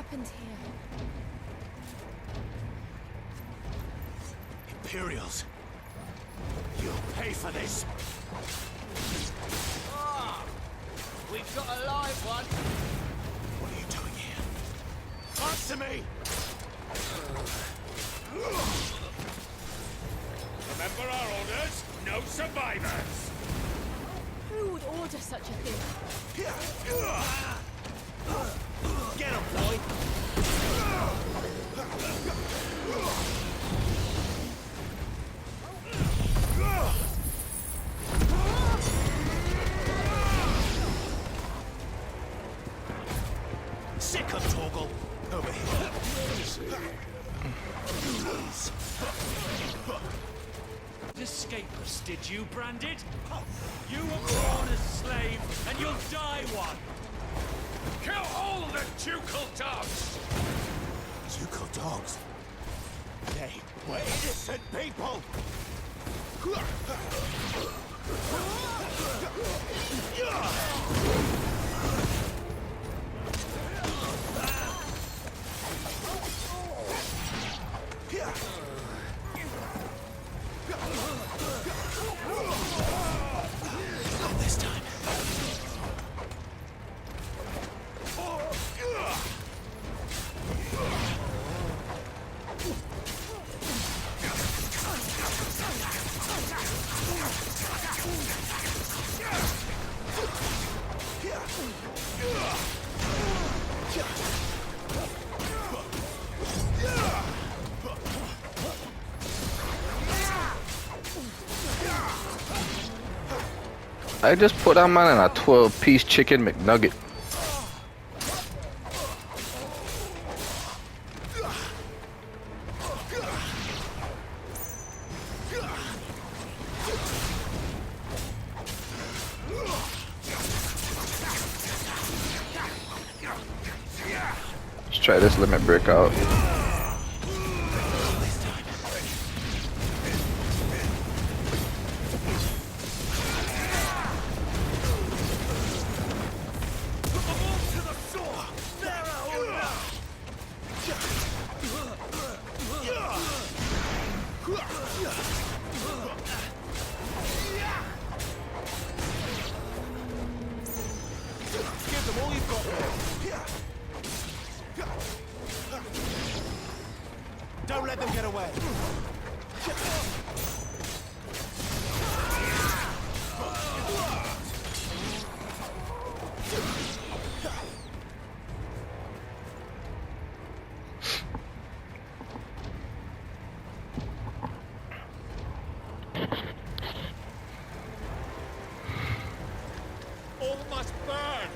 happened here? Imperials. You'll pay for this. Ah! We've got a live one. What are you doing here? Answer me! Remember our orders? No survivors! Who would order such a thing? Get him, boy! Sick of Torgal! Over here. Escape us, did you, Branded? You were born a slave, and you'll die one! Kill all the ducal dogs! Ducal dogs? They were innocent people! Not this time. I just put that man in a 12-piece chicken McNugget. Let's try this limit break out. Give them all you've got there. Don't let them get away. All must burn!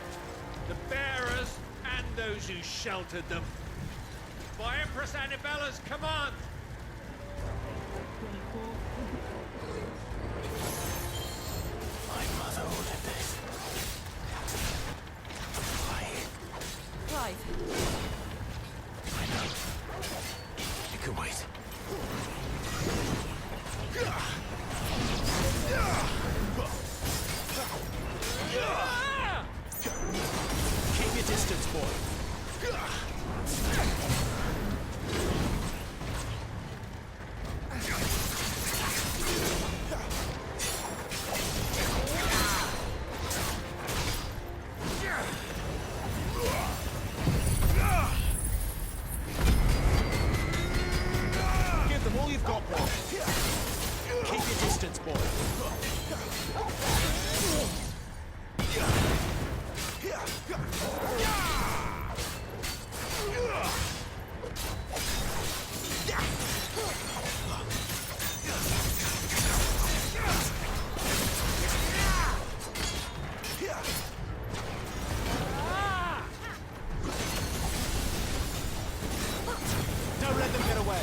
The bearers and those who sheltered them. By Empress Annabella's command! My mother ordered this. Why? Clive, I know. You can wait. Keep your distance, boy. Give them all you've got, boy. Keep your distance, boy. Don't let them get away.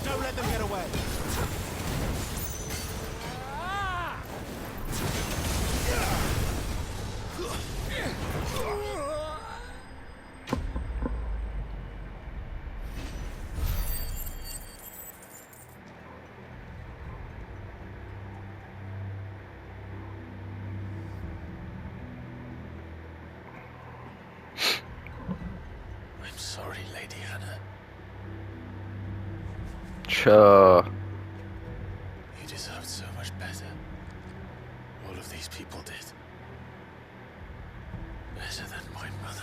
Don't let them get away. I'm sorry, Lady Hannah. Sure. You deserved so much better. All of these people did. Better than my mother.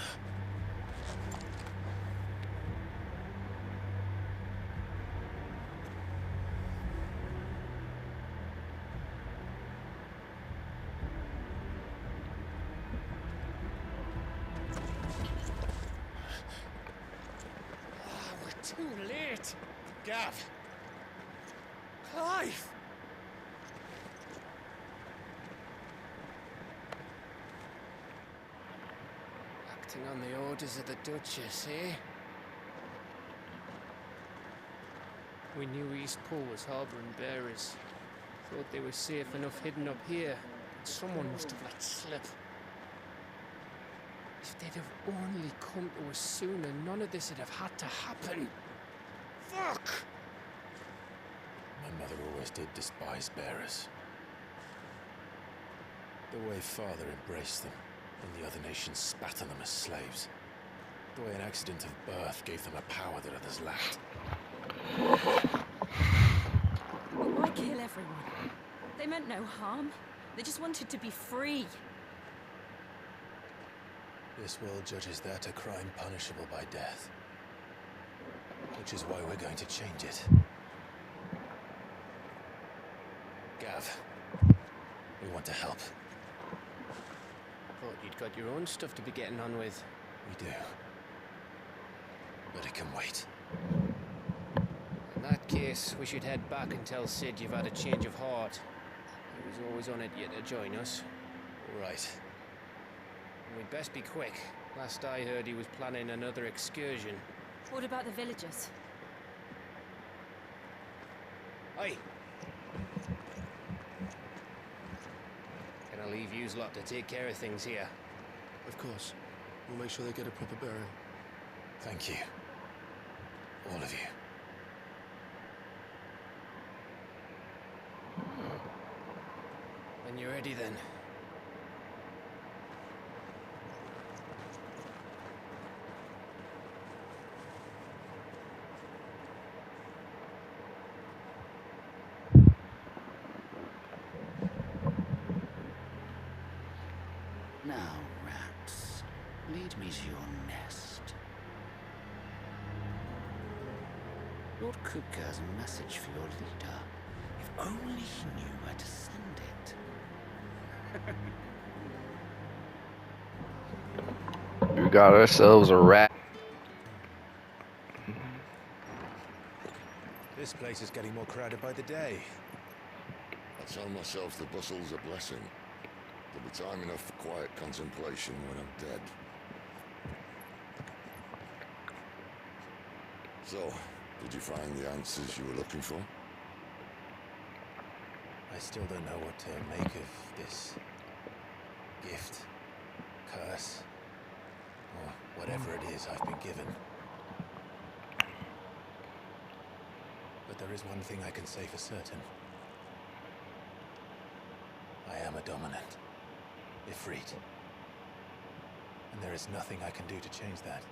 We're too late. Gav. Clive! Acting on the orders of the Duchess, eh? We knew East Pool was harbouring bearers. Thought they were safe enough hidden up here. But someone must have let slip. If they'd have only come to us sooner, none of this would have had to happen. Fuck! My mother always did despise bearers. The way Father embraced them, and the other nations spat on them as slaves. The way an accident of birth gave them a power that others lacked. But why kill everyone? They meant no harm. They just wanted to be free. This world judges that a crime punishable by death. Which is why we're going to change it. Gav, we want to help. Thought you'd got your own stuff to be getting on with. We do. But it can wait. In that case, we should head back and tell Sid you've had a change of heart. He was always on it yet to join us. Right. And we'd best be quick. Last I heard, he was planning another excursion. What about the villagers? Oi! Can I leave yous lot to take care of things here? Of course. We'll make sure they get a proper burial. Thank you. All of you. When you're ready, then. Now, rats, lead me to your nest. Lord Kupka has a message for your leader. If only he knew where to send it. We got ourselves a rat. This place is getting more crowded by the day. I tell myself the bustle's a blessing. There'll be time enough for quiet contemplation when I'm dead. So, did you find the answers you were looking for? I still don't know what to make of this gift, curse, or whatever it is I've been given. But there is one thing I can say for certain. I am a dominant, Ifrit. And there is nothing I can do to change that.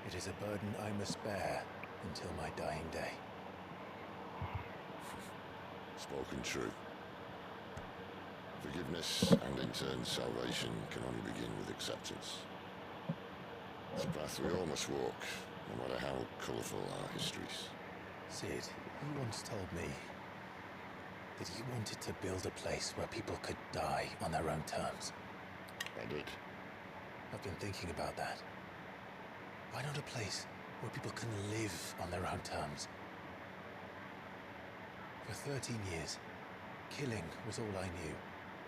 It is a burden I must bear until my dying day. Spoken true. Forgiveness and in turn salvation can only begin with acceptance. It's a path we all must walk, no matter how colourful our histories. Sid, you once told me that you wanted to build a place where people could die on their own terms. I did. I've been thinking about that. Why not a place where people can live on their own terms? For 13 years, killing was all I knew.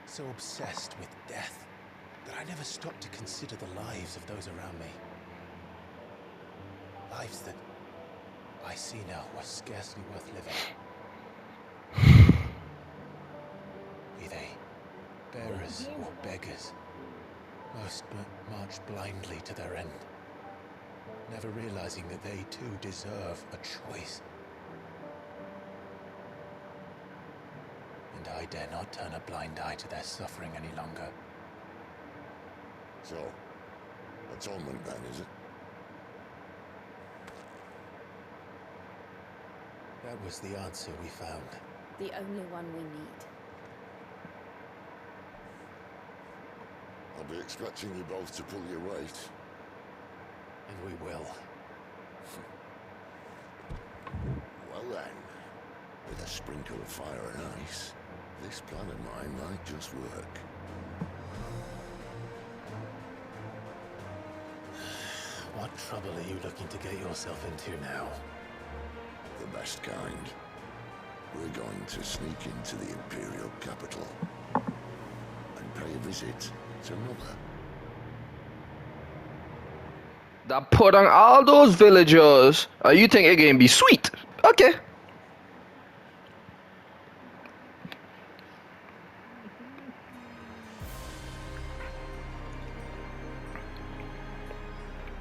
So obsessed with death that I never stopped to consider the lives of those around me. Lives that I see now was scarcely worth living. Be they bearers or beggars, most march blindly to their end, never realizing that they too deserve a choice. And I dare not turn a blind eye to their suffering any longer. So, atonement then, is it? That was the answer we found. The only one we need. I'll be expecting you both to pull your weight. And we will. Well then, with a sprinkle of fire and ice, this plan of mine might just work. What trouble are you looking to get yourself into now? The best kind. We're going to sneak into the Imperial capital and pay a visit to Mother. That put on all those villagers. You think it gonna be sweet? Okay.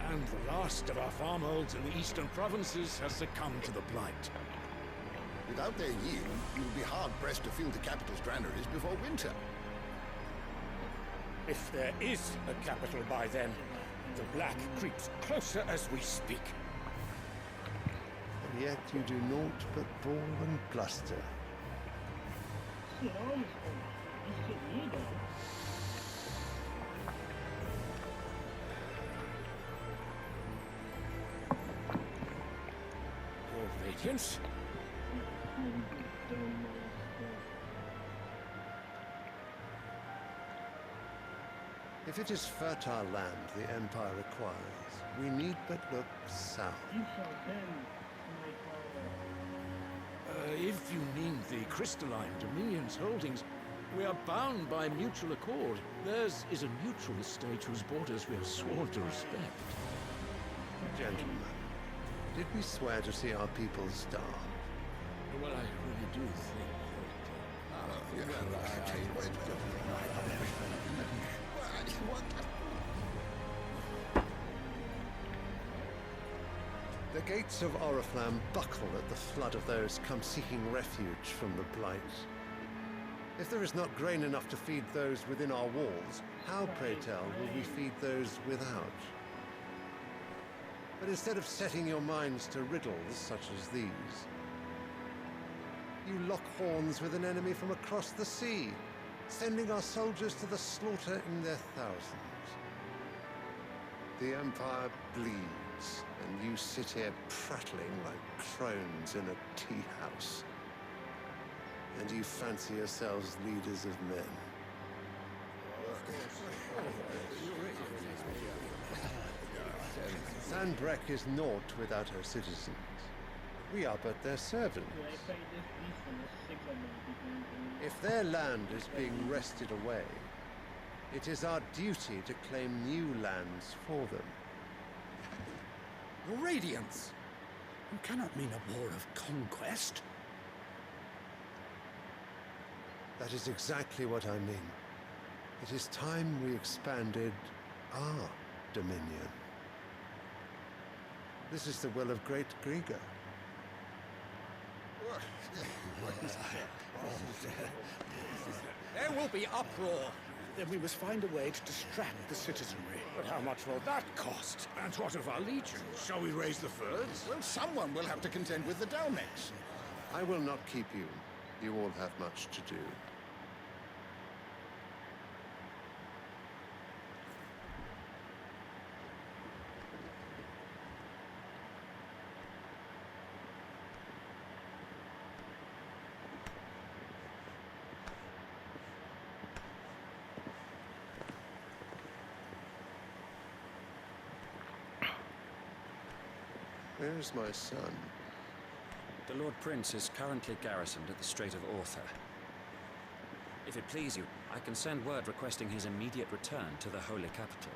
And the last of our farmholds in the eastern provinces has succumbed to the blight. Without their yield, you will be hard-pressed to fill the capital's granaries before winter. If there is a capital by then, the black creeps closer as we speak. And yet you do naught but bawl and bluster. Your Radiance? If it is fertile land the Empire requires, we need but look south. If you mean the crystalline Dominion's holdings, we are bound by mutual accord. Theirs is a neutral estate whose borders we have sworn to respect. Gentlemen, did we swear to see our people starve? Well, I really do think The gates of Oriflamme buckle at the flood of those come seeking refuge from the Blight. If there is not grain enough to feed those within our walls, how, pray tell, will we feed those without? But instead of setting your minds to riddles such as these, you lock horns with an enemy from across the sea, sending our soldiers to the slaughter in their thousands. The Empire bleeds, and you sit here prattling like crones in a tea house. And you fancy yourselves leaders of men. Sandbreck is naught without her citizens. We are but their servants. If their land is being wrested away, it is our duty to claim new lands for them. Your Radiance! You cannot mean a war of conquest. That is exactly what I mean. It is time we expanded our dominion. This is the will of great Grieger. There will be uproar. Then we must find a way to distract the citizenry. But how much will that cost? And what of our legions? Shall we raise the furs? Well, someone will have to contend with the Dalmex. I will not keep you. You all have much to do. Where is my son? The Lord Prince is currently garrisoned at the Strait of Author. If it please you, I can send word requesting his immediate return to the Holy Capital.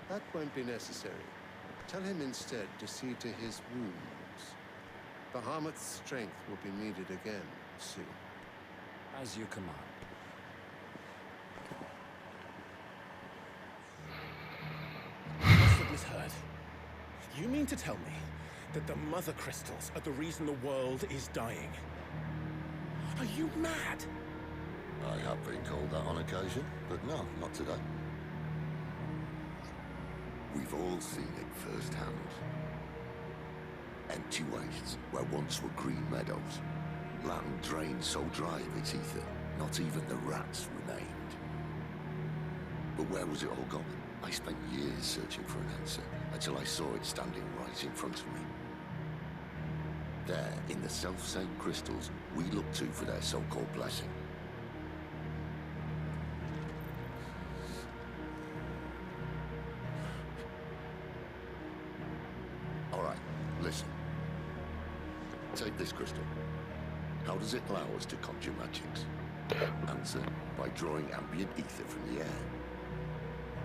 That won't be necessary. Tell him instead to see to his wound. Bahamut's strength will be needed again soon. As you command. I must have misheard. You mean to tell me that the mother crystals are the reason the world is dying? Are you mad? I have been called that on occasion, but no, not today. We've all seen it firsthand. Empty wastes where once were green meadows. Land drained so dry of its ether, not even the rats remained. But where was it all going? I spent years searching for an answer, until I saw it standing right in front of me. There, in the self-same crystals we look to for their so-called blessing. Alright, listen. Take this crystal. How does it allow us to conjure magics? Answer, by drawing ambient ether from the air.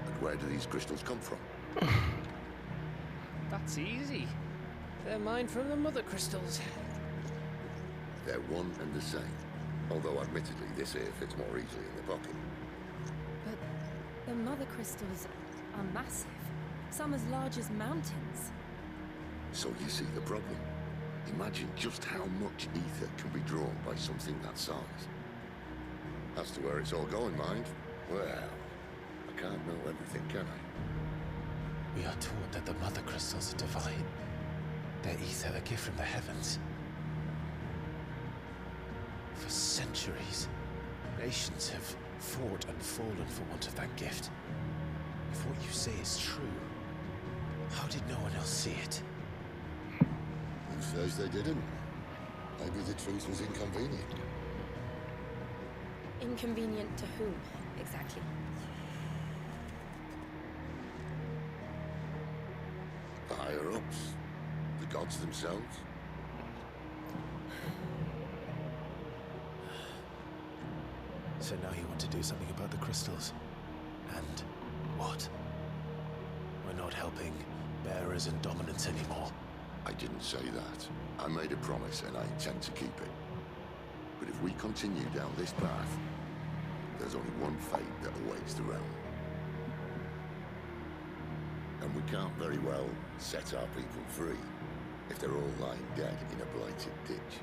But where do these crystals come from? That's easy. They're mined from the mother crystals. They're one and the same. Although admittedly this here fits more easily in the pocket. But the mother crystals are massive. Some as large as mountains. So you see the problem. Imagine just how much ether can be drawn by something that size. As to where it's all going, mind? Well, I can't know everything, can I? We are taught that the mother crystals are divine. Their ether a gift from the heavens. For centuries, nations have fought and fallen for want of that gift. If what you say is true, how did no one else see it? Who says they didn't? Maybe the truth was inconvenient. Inconvenient to whom, exactly? The higher-ups? The gods themselves? So now you want to do something about the crystals. And what? We're not helping bearers and dominants anymore. I didn't say that. I made a promise and I intend to keep it. But if we continue down this path, there's only one fate that awaits the realm. And we can't very well set our people free if they're all lying dead in a blighted ditch.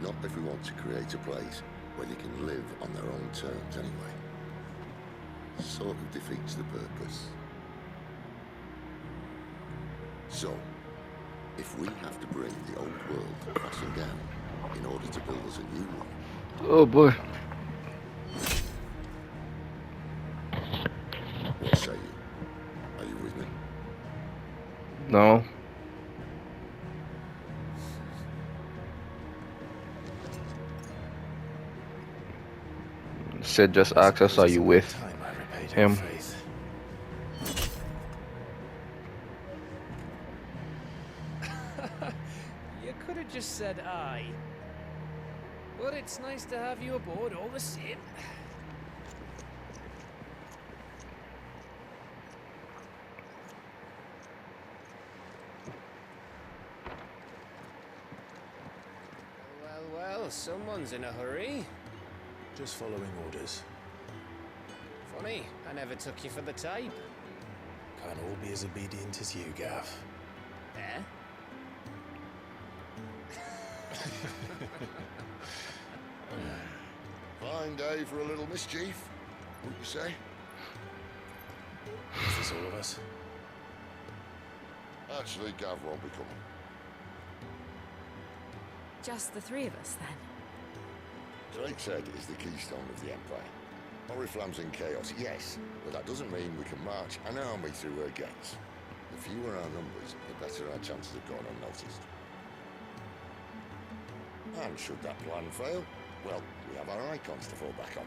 Not if we want to create a place where they can live on their own terms anyway. Sort of defeats the purpose. So, if we have to bring the old world crashing down in order to build us a new one... Oh boy. What say you? Are you with me? No. Sid just asked us, are you with him? You could have just said aye. But it's nice to have you aboard all the same. Well, someone's in a hurry. Just following orders. Funny, I never took you for the type. Can't all be as obedient as you, Gav. Eh? Fine day for a little mischief, wouldn't you say? Is this all of us? Actually, Gav won't be coming. Just the three of us, then? Drake's Head is the keystone of the Empire. Oriflamme's in chaos, yes, but that doesn't mean we can march an army through her gates. The fewer our numbers, the better our chances of going unnoticed. And should that plan fail, well, we have our icons to fall back on.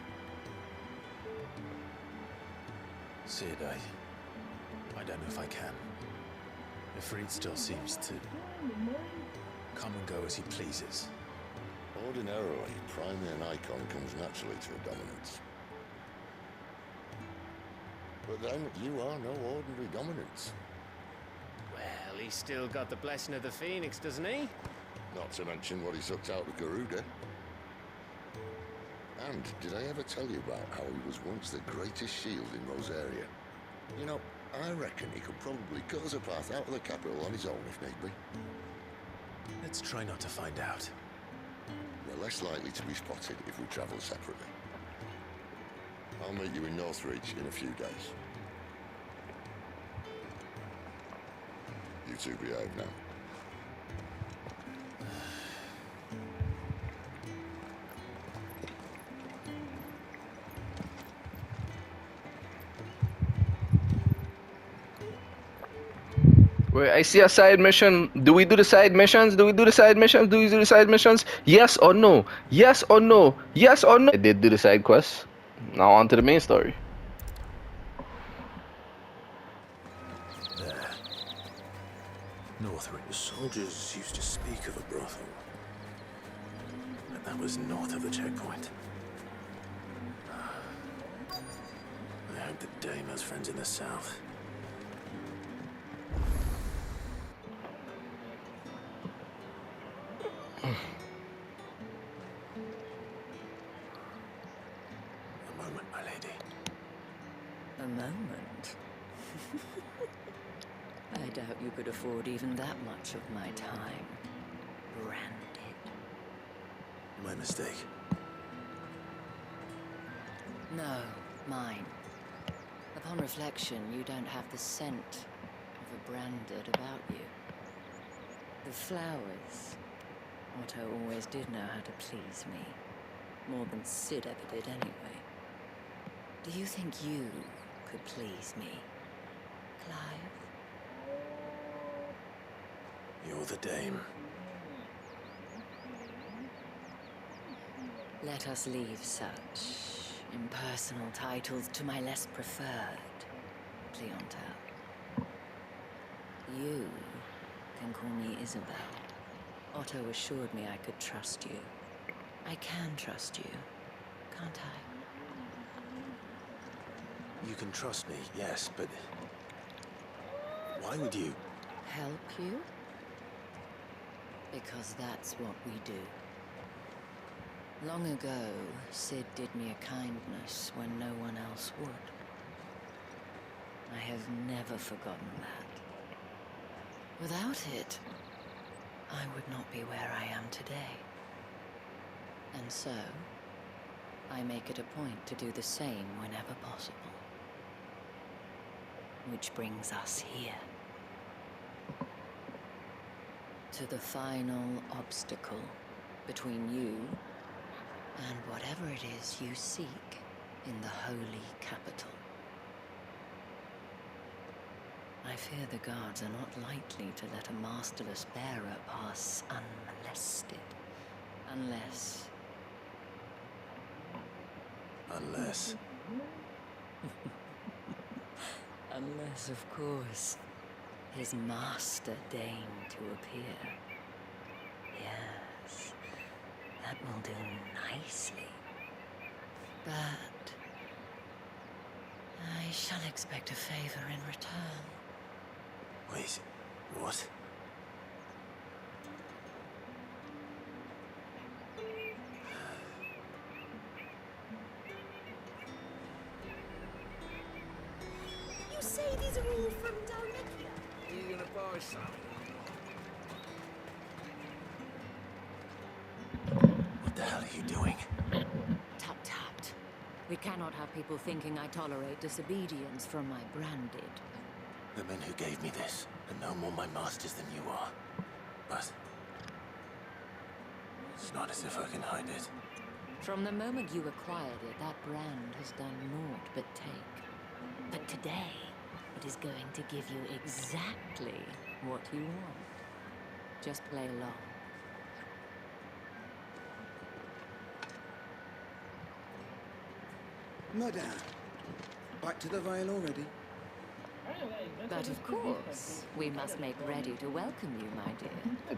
Sid, I don't know if I can. Ifrit still seems to come and go as he pleases. Ordinarily, priming an icon comes naturally to a dominance. But then, you are no ordinary dominance. Well, He's still got the blessing of the Phoenix, doesn't he? Not to mention what he sucked out of Garuda. And did I ever tell you about how he was once the greatest shield in Rosaria? You know, I reckon he could probably cut us a path out of the capital on his own if need be. Let's try not to find out. We're less likely to be spotted if we travel separately. I'll meet you in Northreach in a few days. You two behave now. Wait, I see a side mission. Do we do the side missions? Do we do the side missions? Do we do the side missions? Yes or no? Yes or no? Yes or no? I did do the side quests. Now on to the main story. There. Northreach. The soldiers used to speak of a brothel. But that was north of the checkpoint. I hope the dame has friends in the south. A moment, my lady. A moment? I doubt you could afford even that much of my time. Branded. My mistake. No, mine. Upon reflection, you don't have the scent of a branded about you. The flowers. Otto always did know how to please me. More than Sid ever did anyway. Do you think you could please me, Clive? You're the dame. Let us leave such impersonal titles to my less preferred clientele. You can call me Isabel. Otto assured me I could trust you. I can trust you, can't I? You can trust me, yes, but why would you? Help you? Because that's what we do. Long ago, Sid did me a kindness when no one else would. I have never forgotten that. Without it, I would not be where I am today. And so, I make it a point to do the same whenever possible. Which brings us here. To the final obstacle between you and whatever it is you seek in the holy capital. I fear the guards are not likely to let a masterless bearer pass unmolested. Unless... Unless... Unless, of course, his master deigned to appear. Yes, that will do nicely. But... I shall expect a favor in return. Wait, what? You say these are all from Dalmekia? Are you gonna buy some? What the hell are you doing? Tut tut. We cannot have people thinking I tolerate disobedience from my branded. The men who gave me this are no more my masters than you are. But it's not as if I can hide it. From the moment you acquired it, that brand has done naught but take. But today, it is going to give you exactly what you want. Just play along. Madame, back to the Vale already? But of course, we must make ready to welcome you, my dear.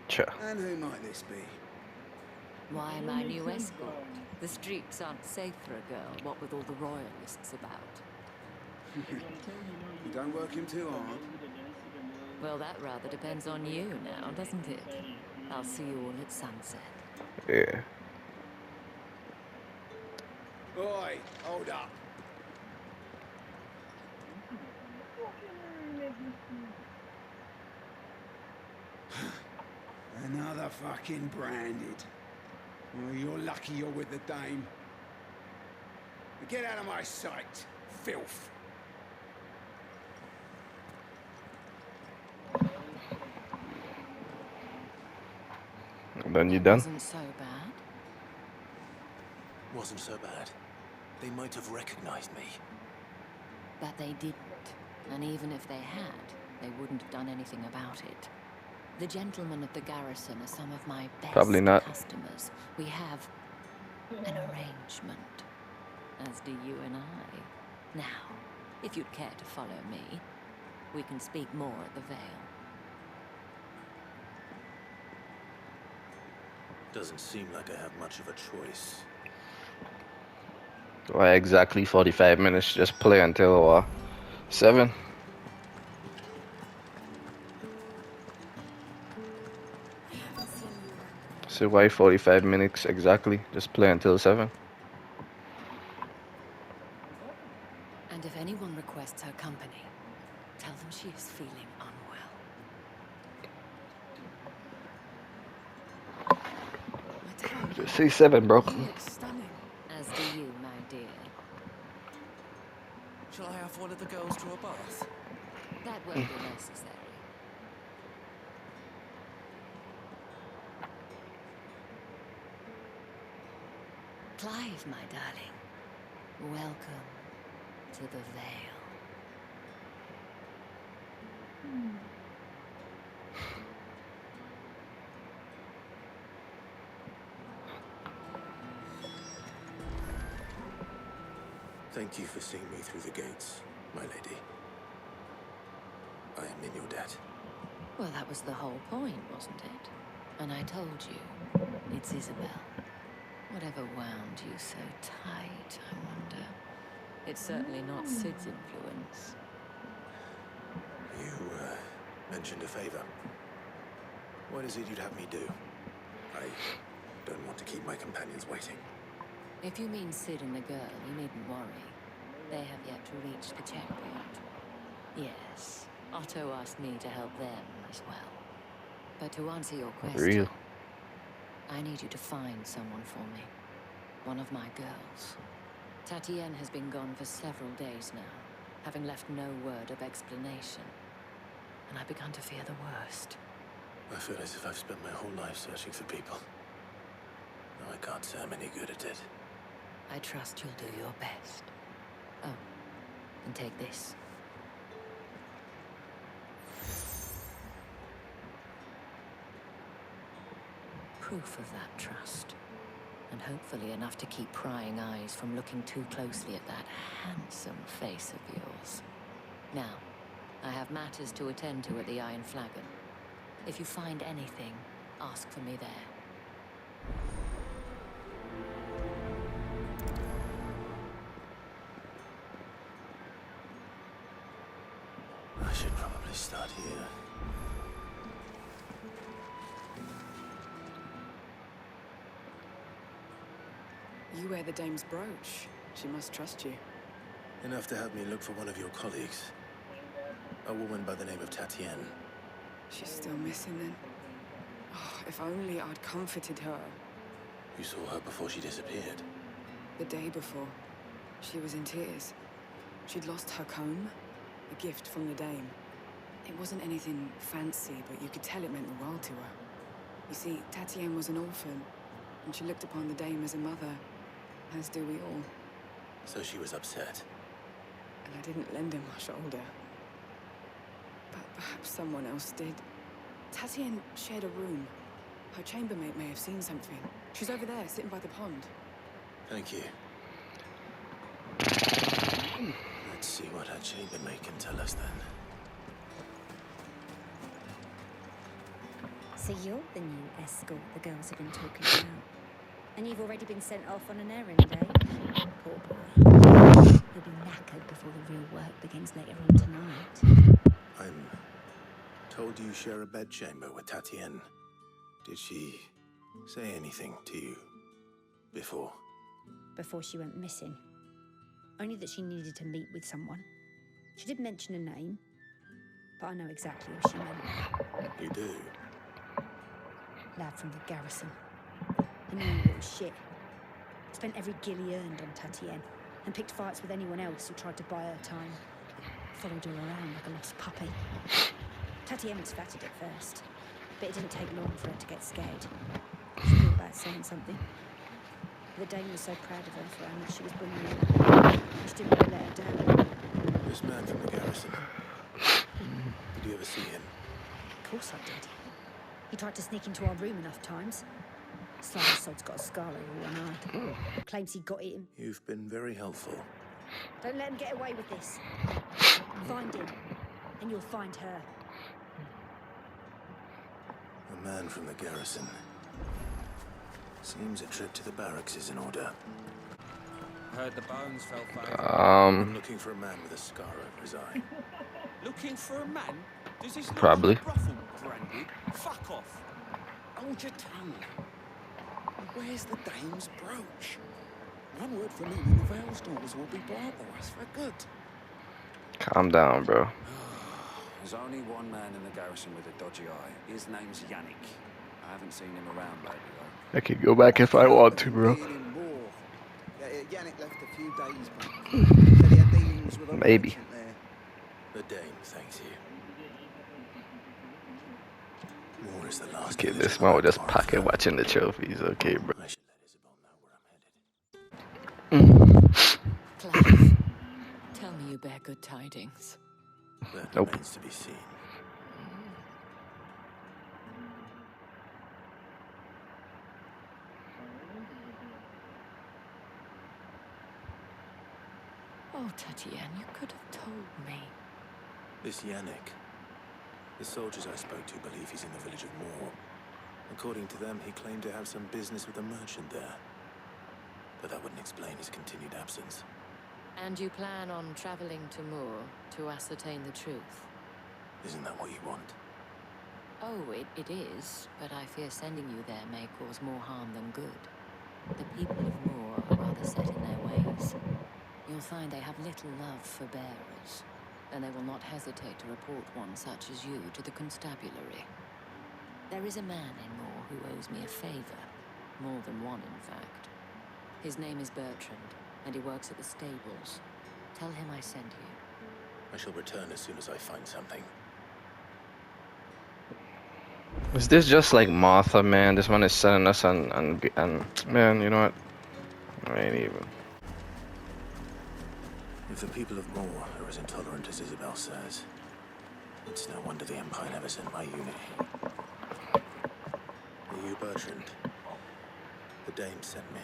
Sure. And who might this be? Why, my new escort. The streets aren't safe for a girl, what with all the royalists about. You don't work him too hard. Well, that rather depends on you now, doesn't it? I'll see you all at sunset. Yeah. Oi, hold up. Another fucking branded. Well, you're lucky you're with the dame. Get out of my sight, filth. Then you done? Wasn't so bad. Wasn't so bad. They might have recognized me. That they didn't. And even if they had, they wouldn't have done anything about it. The gentlemen of the garrison are some of my best Probably not. customers. We have an arrangement, as do you and I. Now, if you'd care to follow me, we can speak more at the Vale. Doesn't seem like I have much of a choice. Why exactly 45 minutes? Just play until 7. So why 45 minutes exactly? Just play until 7. And if anyone requests her company, tell them she is feeling unwell. Just say 7, bro. Stunning. As do you, my dear. Shall I have one of the girls draw a bath? That won't be necessary. Clive, my darling. Welcome to the Vale. Thank you for seeing me through the gates, my lady. I am in your debt. Well, that was the whole point, wasn't it? And I told you, it's Isabel. Whatever wound you so tight, I wonder. It's certainly not Sid's influence. You, mentioned a favor. What is it you'd have me do? I don't want to keep my companions waiting. If you mean Sid and the girl, you needn't worry. They have yet to reach the checkpoint. Yes, Otto asked me to help them as well. But to answer your question, Real. I need you to find someone for me. One of my girls. Tatienne has been gone for several days now, having left no word of explanation. And I've begun to fear the worst. I feel as if I've spent my whole life searching for people. Though I can't say I'm any good at it. I trust you'll do your best. Oh, and take this. Proof of that trust. And hopefully enough to keep prying eyes from looking too closely at that handsome face of yours. Now, I have matters to attend to at the Iron Flagon. If you find anything, ask for me there. I should probably start here. You wear the dame's brooch. She must trust you. Enough to have me look for one of your colleagues. A woman by the name of Tatienne. She's still missing then. Oh, if only I'd comforted her. You saw her before she disappeared. The day before, she was in tears. She'd lost her comb, a gift from the dame. It wasn't anything fancy, but you could tell it meant the world to her. You see, Tatienne was an orphan, and she looked upon the dame as a mother, as do we all. So she was upset. And I didn't lend her my shoulder. But perhaps someone else did. Tatienne shared a room. Her chambermaid may have seen something. She's over there, sitting by the pond. Thank you. Let's see what her chambermaid can tell us then. So you're the new escort the girls have been talking about. And you've already been sent off on an errand, eh? Poor boy. He'll be knackered before the real work begins later on tonight. I'm told you share a bedchamber with Tatienne. Did she say anything to you before? Before she went missing. Only that she needed to meet with someone. She did mention a name, but I know exactly what she meant. You do? Lad from the garrison. Annoying little shit. Spent every guil he earned on Tatienne, and picked fights with anyone else who tried to buy her time. Followed her around like a lost puppy. Tatienne was flattered at first, but it didn't take long for her to get scared. She thought about saying something. But the Dane was so proud of her for how much she was bringing in. She didn't want to let her down. This man from the garrison. Did you ever see him? Of course I did. He tried to sneak into our room enough times. Sly sod's got a scar over one eye. Claims he got eaten. You've been very helpful. Don't let him get away with this. Find him, and you'll find her. A man from the garrison. Seems a trip to the barracks is in order. Heard the bones fell foul. I'm looking for a man with a scar over his eye. Looking for a man? Does this look Probably. like a brothel, Brandy? Fuck off. Hold your tongue. Where's the dame's brooch? One word from him and the Vale's daughters will be blind to us for good. Calm down, bro. There's only one man in the garrison with a dodgy eye. His name's Yannick. I haven't seen him around lately, though. I can go back if I want to, bro. Yannick left a few days back. Said he had dealings with a Maybe. merchant there. The dame thanks you. War is the last. Okay, this man will just pocket watching the trophies. Okay, bro. Clive, tell me you bear good tidings. That Nope. remains to be seen. Oh, Tatienne, you could have told me. This Yannick. The soldiers I spoke to believe he's in the village of Moor. According to them, he claimed to have some business with a merchant there. But that wouldn't explain his continued absence. And you plan on traveling to Moor to ascertain the truth? Isn't that what you want? Oh, it is, but I fear sending you there may cause more harm than good. The people of Moor are rather set in their ways. You'll find they have little love for bearers, and they will not hesitate to report one such as you to the constabulary. There is a man in Moor who owes me a favor. More than one, in fact. His name is Bertrand, and he works at the stables. Tell him I sent you. I shall return as soon as I find something. Is this just like Martha, man? This one is sending us and man, you know what? I ain't even. If the people of Moor are as intolerant as Isabel says, it's no wonder the Empire never sent my unit here. Are you Bertrand? The dame sent me.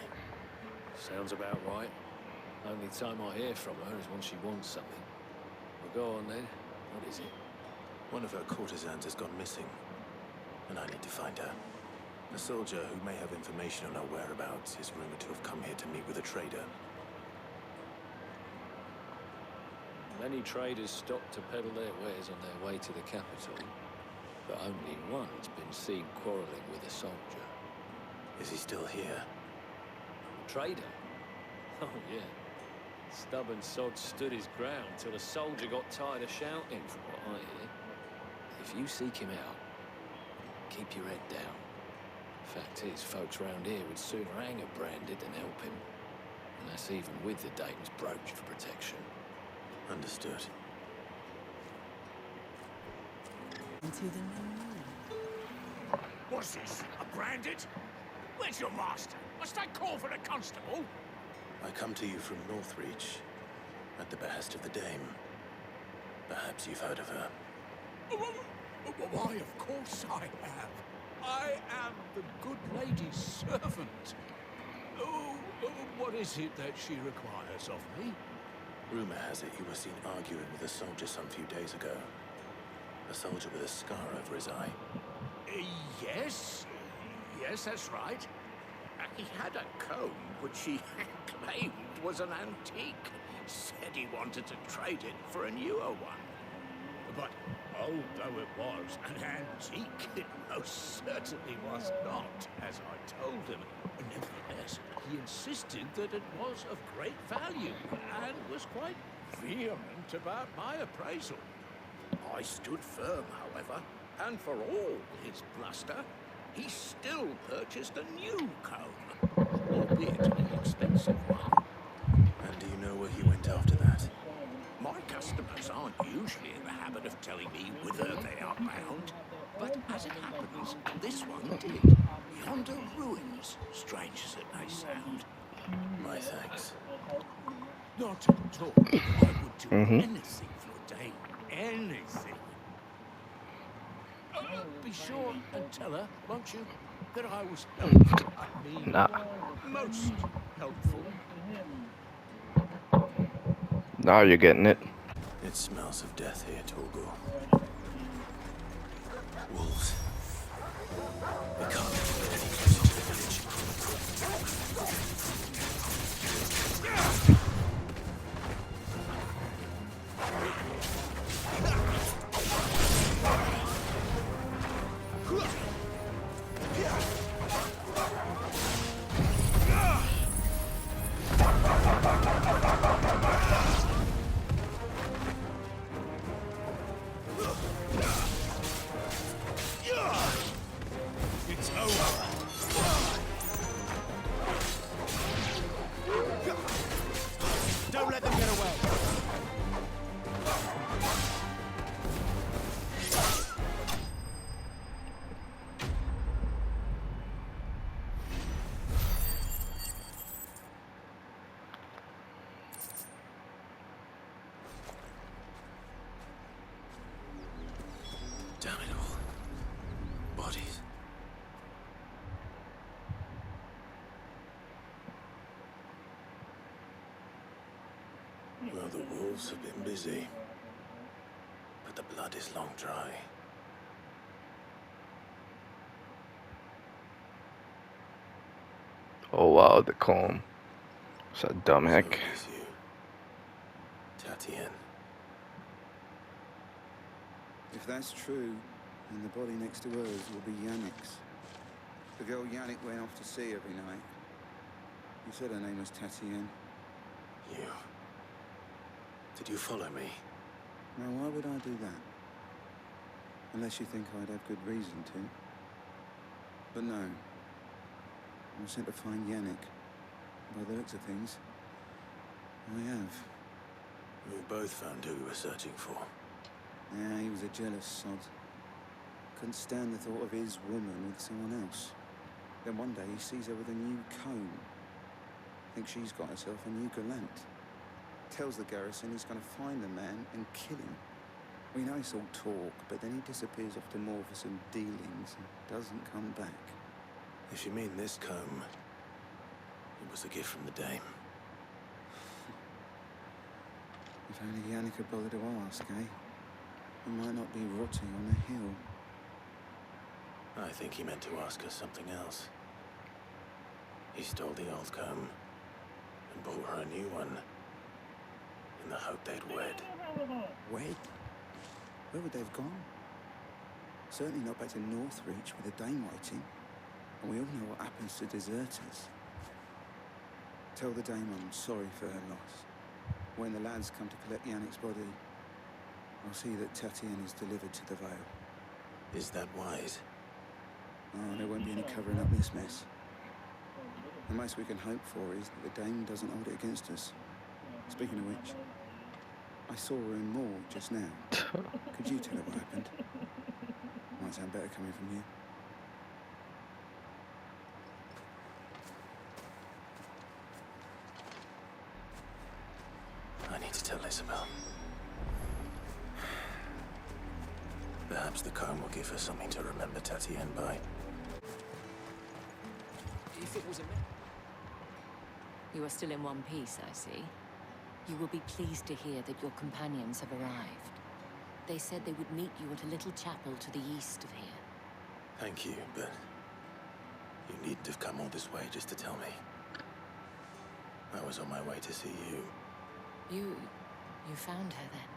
Sounds about right. Only time I hear from her is when she wants something. Well, go on then. What is it? One of her courtesans has gone missing, and I need to find her. A soldier who may have information on her whereabouts is rumored to have come here to meet with a trader. Many traders stop to peddle their wares on their way to the capital, but only one's been seen quarrelling with a soldier. Is he still here? Trader? Oh, yeah. Stubborn sod stood his ground till the soldier got tired of shouting, from what I hear. If you seek him out, keep your head down. Fact is, folks round here would sooner hang a branded than help him. And that's even with the dame's brooch for protection. Understood. Into the new. What's this? A branded? Where's your master? Must I call for the constable? I come to you from Northreach, at the behest of the dame. Perhaps you've heard of her. Why, of course I have. I am the good lady's servant. Oh, what is it that she requires of me? Rumor has it you were seen arguing with a soldier some few days ago. A soldier with a scar over his eye. Yes. Yes, that's right. He had a comb which he claimed was an antique. Said he wanted to trade it for a newer one. But, oh old though it was, an antique it most certainly was not, as I told him. Nevertheless, he insisted that it was of great value, and was quite vehement about my appraisal. I stood firm, however, and for all his bluster, he still purchased a new comb, albeit an expensive one. And do you know where he went after that? My customers aren't usually in the habit of telling me whither they are bound, but as it happens, this one did. Yonder ruins, strange as it may sound. My thanks. Not at all. I would do anything for a dame. Anything. Be sure and tell her, won't you, that I was helpful. I mean, most helpful. Now you're getting it. It smells of death here, Torgal. Wolves. We can't get any closer to the village. It's over. Don't let them get away. Damn it all. Bodies. Well, the wolves have been busy, but the blood is long dry. Oh wow, the comb. It's a dumb heck. Tatien. If that's true, then the body next to hers will be Yannick's. The girl Yannick went off to sea every night. You said her name was Tatien. You. Did you follow me? Now, why would I do that? Unless you think I'd have good reason to. But no. I was sent to find Yannick. By the looks of things, I have. We both found who we were searching for. Yeah, he was a jealous sod. Couldn't stand the thought of his woman with someone else. Then one day he sees her with a new comb. Thinks she's got herself a new gallant. Tells the garrison he's going to find the man and kill him. We know it's all talk, but then he disappears off to Moor for some dealings and doesn't come back. If you mean this comb, it was a gift from the dame. If only Yannick had bothered to ask, eh? He might not be rotting on a hill. I think he meant to ask us something else. He stole the old comb and bought her a new one in the hope they'd wed. Wed? Where would they have gone? Certainly not back to Northreach with a dame waiting. And we all know what happens to deserters. Tell the dame I'm sorry for her loss. When the lads come to collect Yannick's body, I'll see that Tatien is delivered to the Vale. Is that wise? Oh, there won't be any covering up this mess. The most we can hope for is that the dame doesn't hold it against us. Speaking of which, I saw her in Moor just now. Could you tell her what happened? Might sound better coming from you. I need to tell Isabel. Perhaps the comb will give her something to remember Tatien by. If it was a... You are still in one piece, I see. You will be pleased to hear that your companions have arrived. They said they would meet you at a little chapel to the east of here. Thank you, but you needn't have come all this way just to tell me. I was on my way to see you. You found her then?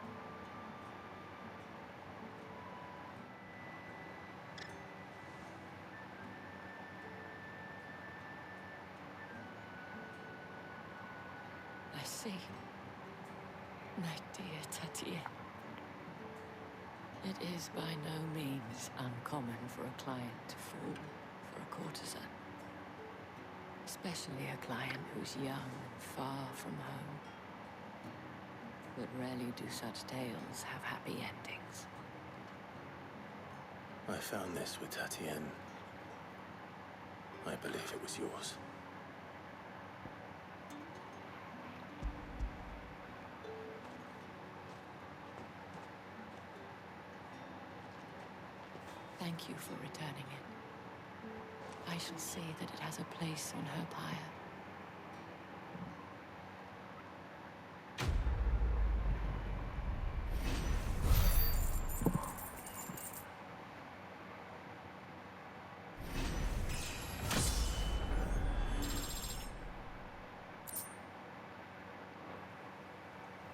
see. My dear Tatienne. It is by no means uncommon for a client to fall for a courtesan. Especially a client who's young and far from home. But rarely do such tales have happy endings. I found this with Tatienne. I believe it was yours. Thank you for returning it. I shall see that it has a place on her pyre.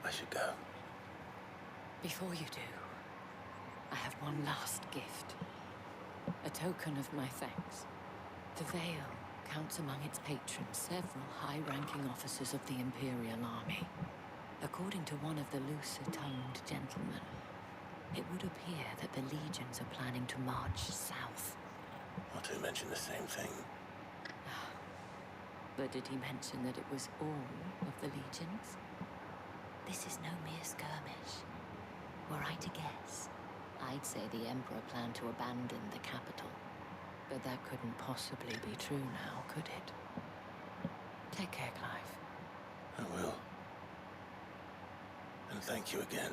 I should go. Before you do, I have one last gift. A token of my thanks. The Veil counts among its patrons several high-ranking officers of the Imperial Army. According to one of the looser-tongued gentlemen, it would appear that the legions are planning to march south. Not to mention the same thing. But did he mention that it was all of the legions? This is no mere skirmish. Were I to guess, I'd say the Emperor planned to abandon the capital. But that couldn't possibly be true now, could it? Take care, Clive. I will. And thank you again.